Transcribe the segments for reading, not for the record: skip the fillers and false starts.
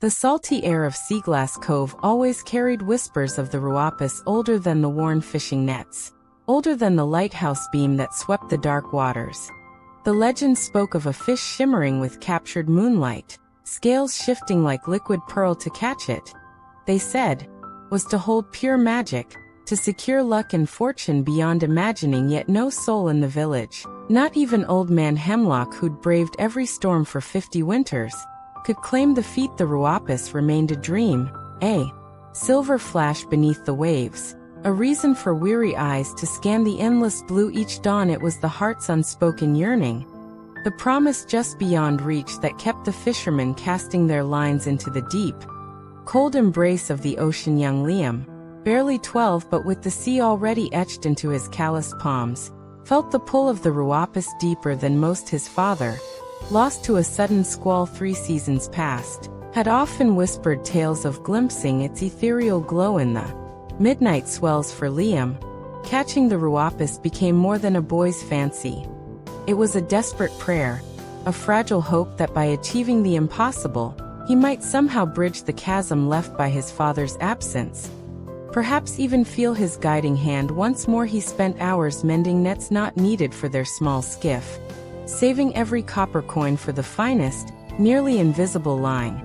The salty air of Seaglass Cove always carried whispers of the Ruapus older than the worn fishing nets, older than the lighthouse beam that swept the dark waters. The legend spoke of a fish shimmering with captured moonlight, scales shifting like liquid pearl to catch it. They said, was to hold pure magic, to secure luck and fortune beyond imagining, yet no soul in the village, not even old man Hemlock who'd braved every storm for 50 winters, could claim the feat. The Ruapus remained a dream, a silver flash beneath the waves, a reason for weary eyes to scan the endless blue each dawn. It was the heart's unspoken yearning, the promise just beyond reach that kept the fishermen casting their lines into the deep, cold embrace of the ocean. Young Liam, barely 12 but with the sea already etched into his calloused palms, felt the pull of the Ruapus deeper than most. His father, lost to a sudden squall 3 seasons past, had often whispered tales of glimpsing its ethereal glow in the midnight swells. For Liam, catching the Ruapus became more than a boy's fancy. It was a desperate prayer, a fragile hope that by achieving the impossible, he might somehow bridge the chasm left by his father's absence. Perhaps even feel his guiding hand once more. He spent hours mending nets not needed for their small skiff, saving every copper coin for the finest, nearly invisible line,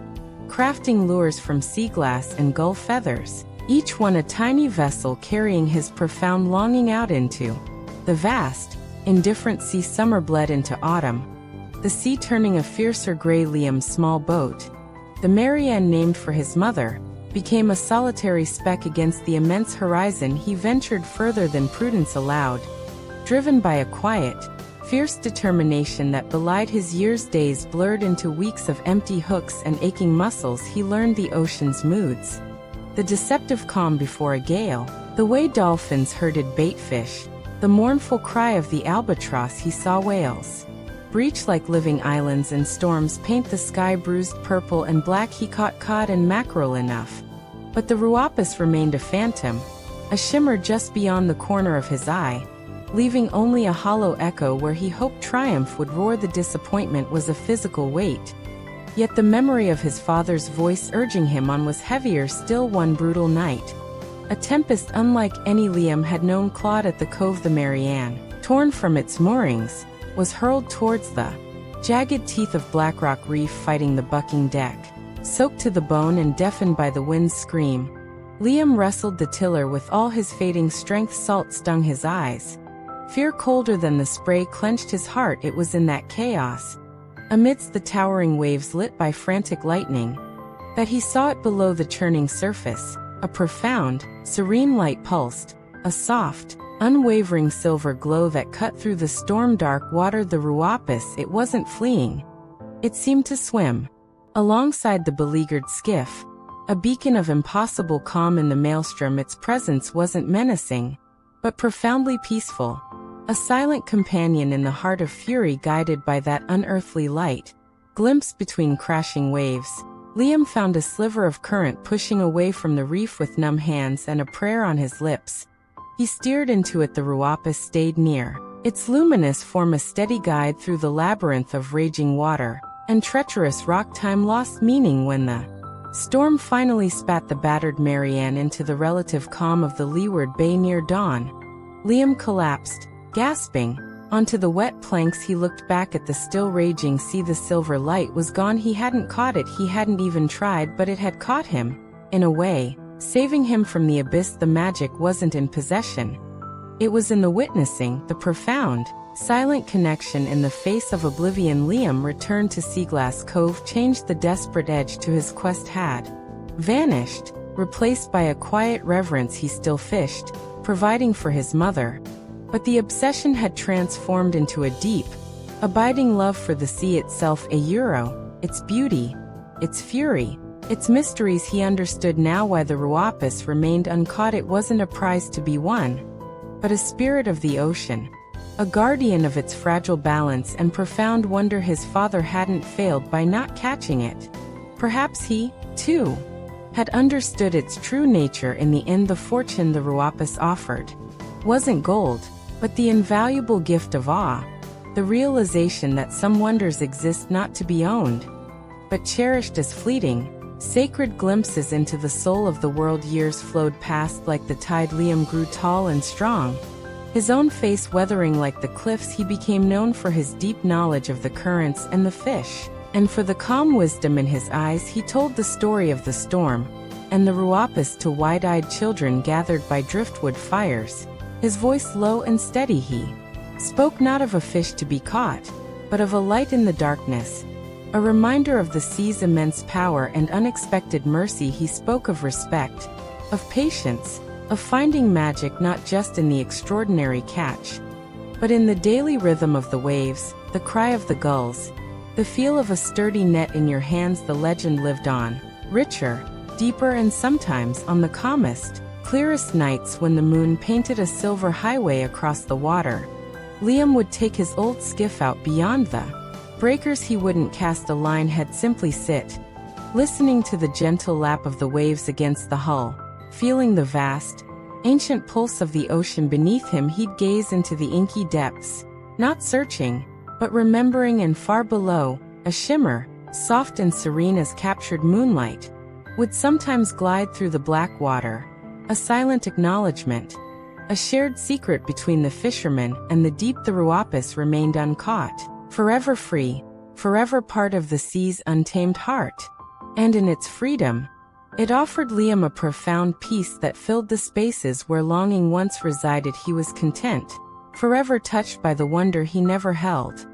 crafting lures from sea glass and gull feathers, each one a tiny vessel carrying his profound longing out into the vast, indifferent sea. Summer bled into autumn, the sea turning a fiercer gray. Liam's small boat, the Marianne named for his mother, became a solitary speck against the immense horizon. He ventured further than prudence allowed, driven by a quiet, fierce determination that belied his years. Days blurred into weeks of empty hooks and aching muscles. He learned the ocean's moods, the deceptive calm before a gale, the way dolphins herded baitfish, the mournful cry of the albatross. He saw whales breach like living islands and storms paint the sky bruised purple and black. He caught cod and mackerel enough, but the Ruapus remained a phantom, a shimmer just beyond the corner of his eye, leaving only a hollow echo where he hoped triumph would roar. The disappointment was a physical weight, yet the memory of his father's voice urging him on was heavier still. One brutal night, a tempest unlike any Liam had known, clawed at the cove. The Marianne, torn from its moorings, was hurled towards the jagged teeth of Blackrock Reef, fighting the bucking deck. Soaked to the bone and deafened by the wind's scream, Liam wrestled the tiller with all his fading strength. Salt stung his eyes, fear colder than the spray clenched his heart. It was in that chaos, amidst the towering waves lit by frantic lightning, that he saw it below the churning surface. A profound, serene light pulsed, a soft, unwavering silver glow that cut through the storm-dark water. The Ruapus, it wasn't fleeing. It seemed to swim alongside the beleaguered skiff, a beacon of impossible calm in the maelstrom. Its presence wasn't menacing, but profoundly peaceful, a silent companion in the heart of fury. Guided by that unearthly light, glimpsed between crashing waves, Liam found a sliver of current pushing away from the reef. With numb hands and a prayer on his lips, he steered into it. The Ruapus stayed near, its luminous form a steady guide through the labyrinth of raging water and treacherous rock. Time lost meaning when the storm finally spat the battered Marianne into the relative calm of the leeward bay. Near dawn, Liam collapsed, gasping, onto the wet planks. He looked back at the still raging sea. The silver light was gone. He hadn't caught it, he hadn't even tried, but it had caught him, in a way, saving him from the abyss. The magic wasn't in possession, it was in the witnessing, the profound, silent connection. In the face of oblivion, Liam returned to Seaglass Cove, changed. The desperate edge to his quest had vanished, replaced by a quiet reverence. He still fished, providing for his mother, but the obsession had transformed into a deep, abiding love for the sea itself. Its beauty, its fury, its mysteries. He understood now why the Ruapus remained uncaught. It wasn't a prize to be won, but a spirit of the ocean, a guardian of its fragile balance and profound wonder. His father hadn't failed by not catching it. Perhaps he, too, had understood its true nature. In the end, the fortune the Ruapus offered wasn't gold, but the invaluable gift of awe, the realization that some wonders exist not to be owned, but cherished as fleeting, Sacred glimpses into the soul of the world. Years flowed past like the tide. Liam grew tall and strong. His own face weathering like the cliffs, he became known for his deep knowledge of the currents and the fish. And for the calm wisdom in his eyes, he told the story of the storm and the Ruapus to wide-eyed children gathered by driftwood fires. His voice low and steady, he spoke not of a fish to be caught, but of a light in the darkness, a reminder of the sea's immense power and unexpected mercy. He spoke of respect, of patience, of finding magic not just in the extraordinary catch, but in the daily rhythm of the waves, the cry of the gulls, the feel of a sturdy net in your hands. The legend lived on, richer, deeper, and sometimes on the calmest, clearest nights when the moon painted a silver highway across the water. Liam would take his old skiff out beyond the breakers. He wouldn't cast a line, he'd simply sit, listening to the gentle lap of the waves against the hull, feeling the vast, ancient pulse of the ocean beneath him. He'd gaze into the inky depths, not searching, but remembering, and far below, a shimmer, soft and serene as captured moonlight, would sometimes glide through the black water, a silent acknowledgement, a shared secret between the fishermen and the deep. The Ruapus remained uncaught, forever free, forever part of the sea's untamed heart. And in its freedom, it offered Liam a profound peace that filled the spaces where longing once resided. He was content, forever touched by the wonder he never held.